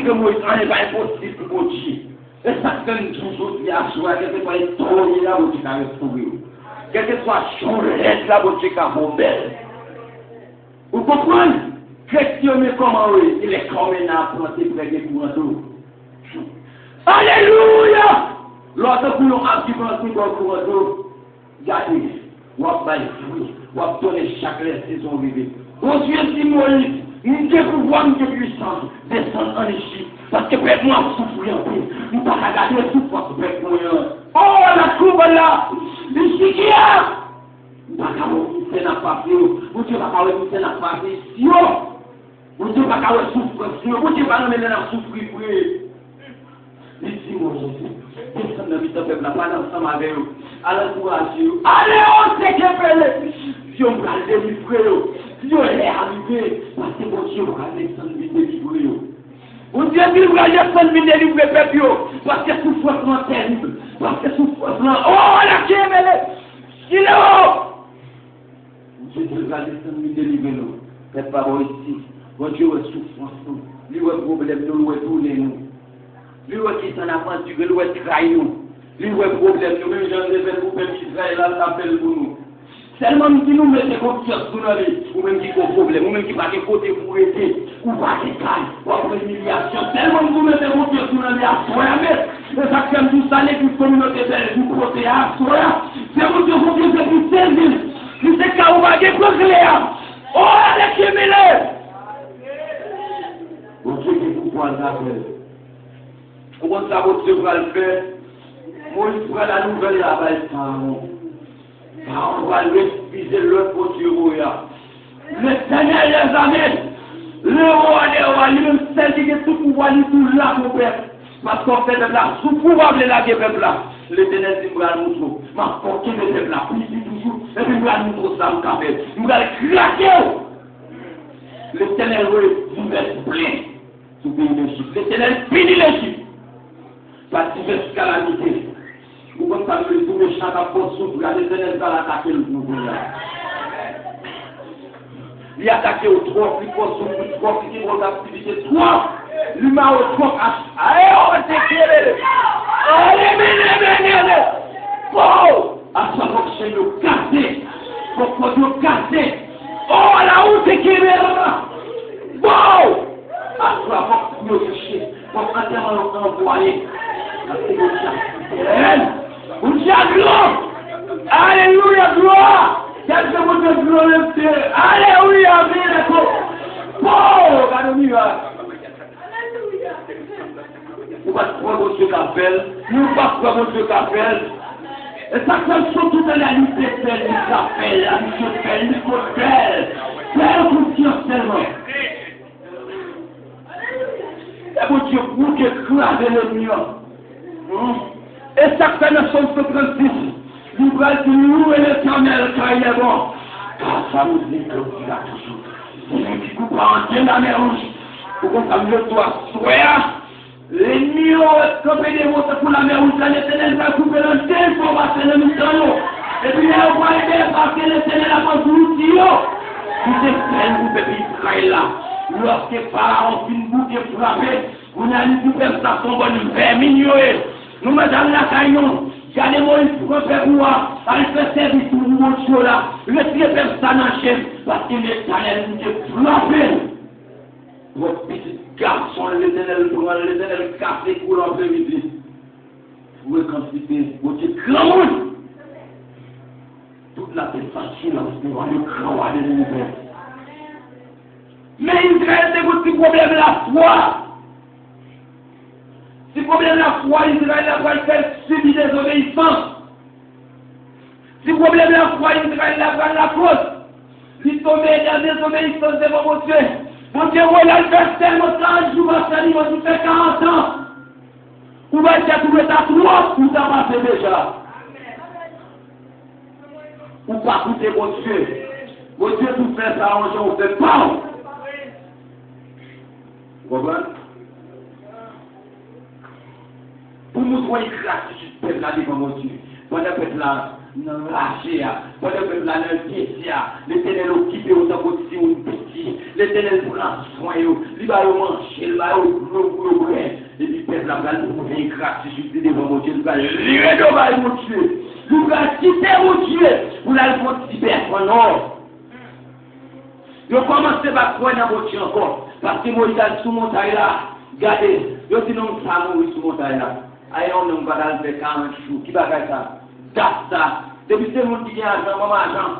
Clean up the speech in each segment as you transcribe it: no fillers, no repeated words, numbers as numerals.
dit que Moïse n'est pas impossible pour Dieu. Et ça fait une chose qui a choisi, quel que soit les trônes là, vous avez retrouvé. Quel que soit le là, vous avez belle. Vous comprenez? Questionner comment il est comme un apprenti près des courants d'eau. Alléluia! Lorsque vous avez apprenti dans le courant d'eau, regardez, vous avez fruit, vous avez donné chaque saison vivre. Bon Dieu dit Moïse, nous devons pouvoir nous puissance, descendre en Égypte, parce que près de moi, vous souffrez un peu. Nous ne pouvons pas regarder la souffrance près de moi. Oh, la courbe là! Ici qui a! Nous ne pouvons pas regarder la papier, vous ne pouvez pas regarder la papier, si vous ne pouvez pas regarder la souffrance, vous ne pouvez pas regarder la souffrance. Ici, mon Jésus, descendre dans le peuple, là, pas ensemble avec eux, allez encourager eux. Allez, on sait que si on va le délivrer, si on est arrivé, parce que mon Dieu va descendre de délivrer. Mon Dieu dit, va descendre de délivrer le peuple, parce que souffrance est terrible, parce que souffrance est... Oh, la qui est mêlée! Il est haut! Mon Dieu dit, va descendre de délivrer nous. Faites pas ici. Mon Dieu est souffrance, nous. Lui est problème, nous, est tourner nous. Lui qui s'en avance, lui est trahi nous. Lui est problème, nous, même j'en ai fait pour le peuple Israël, l'appel pour nous. Seulement si nous mettons confiance sur nous, ou même qui ont problème, ou même qui pas de côté pour aider, ou pas de caille, ou après humiliation. Seulement si nous mettons confiance sur nous, à soi, mais ça fait tout ça, les communautés belles, vous protégez à soi. C'est mon Dieu, vous dites que vous servir. Vous êtes qu'à vous baguer pour clair. Oh, allez, qui est mêlé. Mon Dieu, qui vous prend l'appel. Comment ça, votre Dieu va le faire? Moi, je prends la nouvelle là-bas, on va respiser le potier. Le Seigneur les amène. Le roi des rois, lui-même, c'est qui est tout pouvoir, tout là pour faire. Parce qu'on fait de là, sous pouvoir de la peuple là. L'Éternel dit, nous ma porte de peuple là, puis toujours, et puis nous ça, nous café. Nous allons craquer. L'Éternel vous met plein. Sous pays d'Égypte. L'Éternel finit l'Égypte. Par diverses calamités. Vous comprenez pas que tout méchant a force sur l'Éternel va l'attaquer le pouvoir. Il a attaqué au trop, plus fort sur le trop, qui vont l'activité trop. L'humain au trop. Allez, on va t'éclairer. Allez, oh, à sa prochaine, le casser. Pourquoi le casser? Oh, là où c'est qui est là? Wow! À toi, pour nous chercher, pour envoyer. Vous êtes gloire! Alléluia, gloire! Quel que votre gloire, alléluia, miracle! Oh, alléluia! Nous pas prendre votre appel, nous pas prendre votre appel. Et ça fait surtout dans la liste de celles qui s'appellent, la liste de celles qui s'appellent. Faire confiance seulement. Et mon Dieu, vous qui écrasez le mur. Et ça fait le son 136. Nous allons louer l'Éternel car il est bon. Car ça nous dit que Dieu a toujours. C'est lui qui coupe en la mer rouge. Pour qu'on s'amuse toi, soya. Les murs campés des mots pour la mer rouge. L'Éternel va couper le thé pour passer le mouton. Et puis on va aider parce que l'Éternel a pas tout dit. Tout est plein pour le peuple Israël là. Lorsque Pharaon finit bouc et frappé, vous n'allez plus faire ça son bon vermignon. Nous mettons la caillon, gardez-moi une fois faire moi, elle fait service pour mon show là, laissez personne en chef, parce que l'Éternel nous a frappé. Votre petit garçon, l'Éternel cassé pour l'après-midi. Vous êtes quantité, votre grand monde. Toute la personne là, vous allez cravoir de l'univers. Mais Israël, c'est votre problème la foi. Si le problème la foi, Israël va faire subir des obéissances. Si le problème la foi, Israël va la cause. Si tomber dans des obéissances devant mon Dieu. Mon Dieu, vous allez faire tellement de temps, vous allez faire 40 ans. Vous allez faire tout le temps, vous avez passé déjà. Vous ne pas écouter mon Dieu. Mon Dieu, tout fait ça, on fait pas. Vous comprenez? Pour nous voir une gratitude, peuple là devant mon Dieu. Pendant que là, enragé, pendant que la pièce, l'Éternel occupé autant que si on petit, l'Éternel prend soin, il va manger, il va au et puis peuple la balle pour faire écraser juste devant mon Dieu, il va livrer de balle mon Dieu, il va quitter mon Dieu pour la participer à son ordre. Je commence par croire dans mon Dieu encore, parce que Moïse est sous montagne là, regardez, je dis non, ça mourir sous montagne là. Aïe, on ne va pas faire 40 jours, qui va faire ça? Gâte ça, depuis c'est mon qui a argent, maman argent.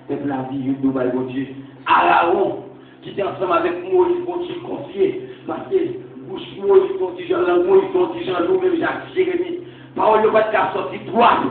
C'est la vie de mon Dieu. Aaron, qui était ensemble avec Moïse, mon Dieu confié, parce que bouche Moïse, ton petit Jean, Moïse, ton petit Jean, nous-mêmes, Jacques, Jérémie, parole ne va pas sortir droite.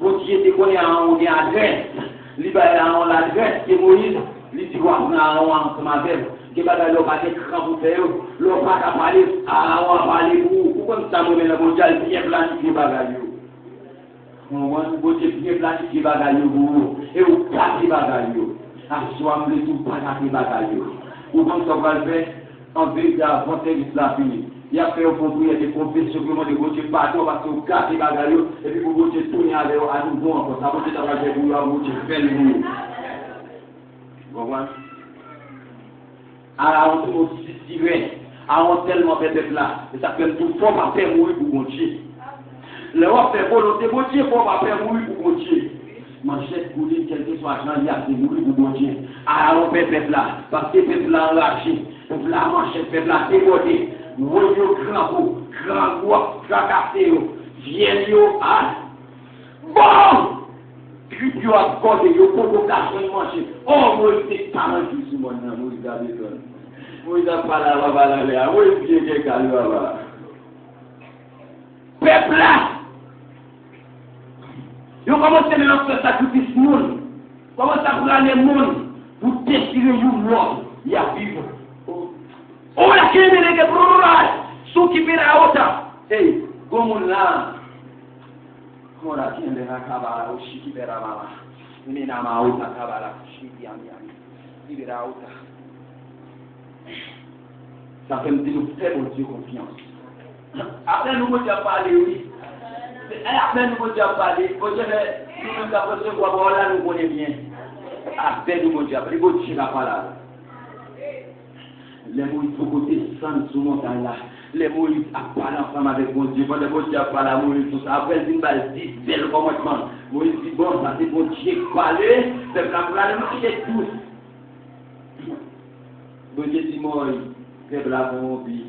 Mon Dieu te connaît en adresse, libère en l'adresse que Moïse, lui dit, Aaron ensemble avec. Qui va dans le paquet cran pour faire, le pas à parler, à parler pour, pourquoi ça me met le mondial bien planifié bagaille. On va nous botter bien planifié bagaille et au quatre bagaille. À soi me tout pas à bagaille. Ou comme ça va le faire, en vérité avant la fini. Il y a fait au contrôle des professions vraiment de botter partout parce que au quatre bagaille et puis vous botter tourner à nouveau encore. Ça va être travailler pour vous botter faire le boulot. Vous comprenez? Alors, on aussi tiré, on tellement fait de là, et ça fait tout, faut pas faire mourir pour mon Dieu. Le roi fait volonté, mon Dieu, faut pas faire mourir pour mon Dieu. Manchette, couler, quel que soit l'argent, il y a des mourir pour mon Dieu. Alors, on fait peuple là, parce que peuple là enragé, peuple là manchette, peuple là débordé, voyons grand roi, tracassé, vieil, ah, bon! Yo a gardé, yo provocation de manger. Oh, moi, c'est 40 jours sur mon nom, moi, regardez ça. Moi, je n'ai pas la baba là, moi, je suis quelqu'un là. Peuple là, yo commencé à lancer sacrifice monde. Comment ça pour aller monde pour déchirer une mort, il y a vivre. Oh, la clé de l'église, sous qui fait la haute. Hey, comme là. Mora kiende na kabala ushiki bera mama. Mina mauta kabala ushiki amiami. Ibera uta. Ça fait me dire très bon Dieu confiance. Après nous avons parlé oui. Après nous avons parlé, vous savez, nous avons recevoir voilà nous connaît bien. Après nous avons parlé, vous Dieu la parole. Les mots il faut côté sans sous montagne là. Les Moïse a parlé ensemble avec mon Dieu. Quand Dieu a parlé à Moïse, tout ça. Après, il m'a dit, c'est le commandement. Moïse dit, bon, ça c'est bon Dieu qui parle. C'est pour la marcher tous. Bon Dieu dit, Moïse, c'est pour la vie.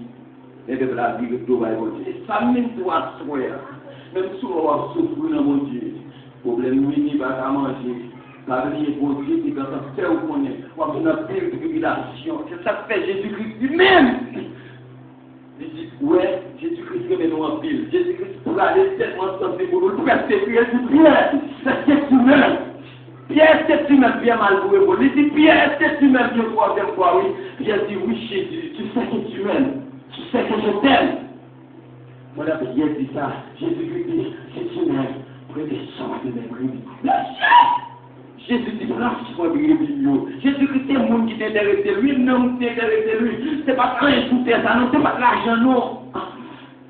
C'est pour la vie que tout va être bon Dieu. Et ça, même toi, même si on va souffrir dans mon Dieu, problème mini, pas à manger. Ça veut dire, bon Dieu, c'est quand ça fait ou qu'on est. On va faire une pire tribulation. C'est ça que fait Jésus-Christ lui-même. Il dit, ouais, Jésus-Christ remet nous en pile. Jésus-Christ pour aller tellement sortir pour nous persécuter. Il dit, Pierre, c'est tu-même. Pierre, c'est tu-même, bien mal pour vous. Il dit, Pierre, c'est tu-même, bien troisième fois, oui. Pierre dit, oui, Jésus, tu sais que tu m'aimes. Tu sais que je t'aime. Voilà, Pierre dit ça. Jésus-Christ dit, si tu m'aimes, prenez soin de mes brebis. Jésus dit, franchement, Jésus-Christ est le monde qui t'intéresse lui, non, qui t'intéresse lui. C'est pas rien tout ça, non, c'est pas l'argent, non.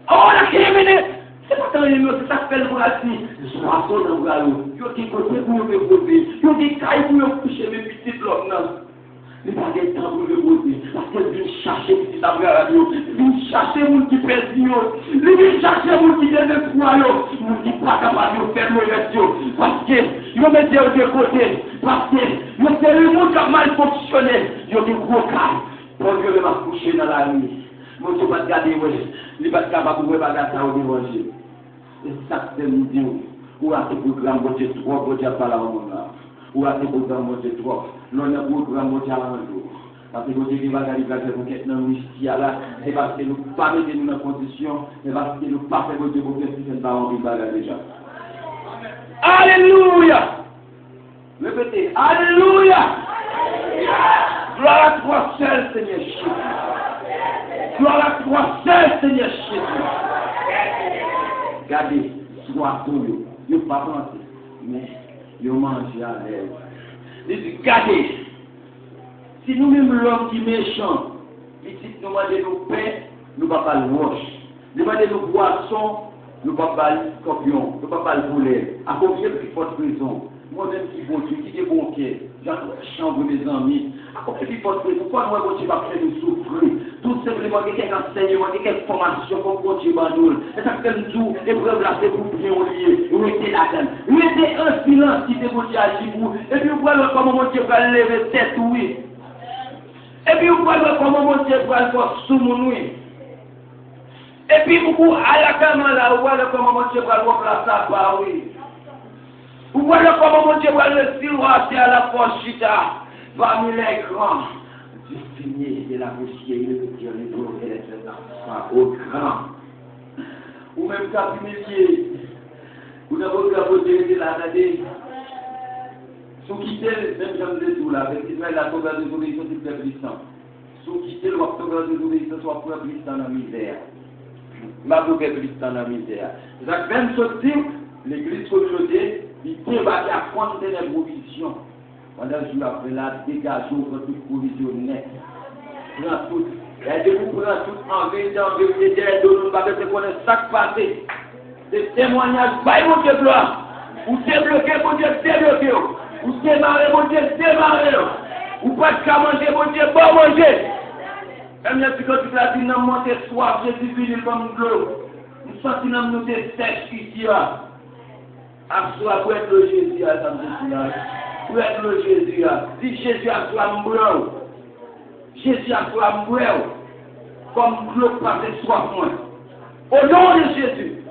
Oh, la criminelle, c'est pas tant rien, c'est ça que fait le bras ici. Je suis à son endroit, il y a des côtés pour me poser, il y a des cailles pour me coucher mes petites blocs, non. Il n'y a pas de temps pour me poser, parce qu'elle vient chercher petit abra, il vient chercher le monde qui pèse, il vient chercher le monde qui vient de poids, le monde qui n'est pas capable de faire le reste, parce que ils mettent de côté, parce que c'est le monde qui a mal fonctionné, ils ont des gros cas, pour que je vais coucher dans la nuit. Mon Dieu va te garder, il va te capable de faire ça au évangile. Et ça, c'est nous dire, ou à ce programme, vous êtes trop, vous êtes pas là au monde là. Ou à ce programme, vous êtes trop, l'on a un programme, vous êtes à un jour. Parce que vous êtes pas garder pour qu'être dans l'histoire là, c'est parce que nous ne pas mettre nous dans condition, c'est parce que nous ne pas faire votre Dieu pour que ce soit en vie déjà. Alléluia! Répétez, Alléluia! Gloire à toi seul, Seigneur Jésus. Gloire à toi seul, Seigneur Jésus. Regardez, sois pour eux. Ils ne pas penser, mais ils mangent à l'aise. Ils disent, regardez, si nous-mêmes l'homme qui est méchant, il dit, nous demandons nos paix, nous ne pouvons pas le roche. Nous demandons nos boissons, nous ne pouvons pas le scorpion, nous ne pouvons pas le boulet, à confier plus forte prison. Moi-même qui bon Dieu, qui est bon cœur, j'ai chambre mes amis, à confier plus forte prison. Pourquoi nous, bon Dieu, va faire nous souffrir? Tout simplement, il y a quelques enseignements, il y a quelques formations comme bon Dieu, et ça fait nous tout, épreuve là, c'est pour bien oublier, nous étions là-dedans. Nous étions un silence qui était bon Dieu à Jibou, et puis vous voyez comment mon Dieu va lever tête, oui. Et puis vous voyez comment mon Dieu va le faire sous mon oui. Et puis vous à la caméra là, vous voyez comment mon Dieu va le remplacer par oui. Vous voyez comment mon Dieu va le siroiter à la force chita, parmi les grands. Dieu finit de la poussière, il veut dire les pauvres et les enfants au grand. Ou même qu'à humilier, vous n'avez pas posé la tête. Sous quitter, même j'aime des tout là, avec Israël, la sauvegarde de l'obéissance, c'est plus puissant. Sous quitter, le sauvegarde de l'obéissance, soit plus puissant dans la misère. Ma boucle est puissant dans la misère. Jacques Ben sortir, l'église communauté, il débat à compter les provisions. Pendant que je après là, dégageons toute provision nette. Prends tout. Et vous prenez tout en vérité, nous ne pouvons pas connaître chaque passé. Des témoignages, by mon Dieu gloire. Vous débloquez, mon Dieu, débloquez. Vous démarrez, mon Dieu, démarrez. Vous pas de manger, mon Dieu, bon manger. Même si quand tu l'as dit, nous montons soif, Jésus venu comme de l'eau. Nous sentons nous des sèches ici. Assois pour être le Jésus, pour être le Jésus. Si Jésus a soif blanc, Jésus a soif blanc, comme Claude passait soif moins. Au nom de Jésus.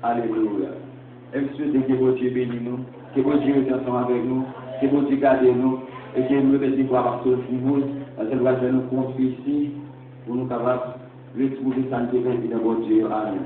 Alléluia. Et monsieur, que vos Dieu bénisse nous, que vos Dieu est ensemble avec nous, que vos Dieu garde nous, et que nous devons voir par ce niveau, parce qu'elle va nous construire ici, pour nous capables de retrouver santé dans votre Dieu. Amen.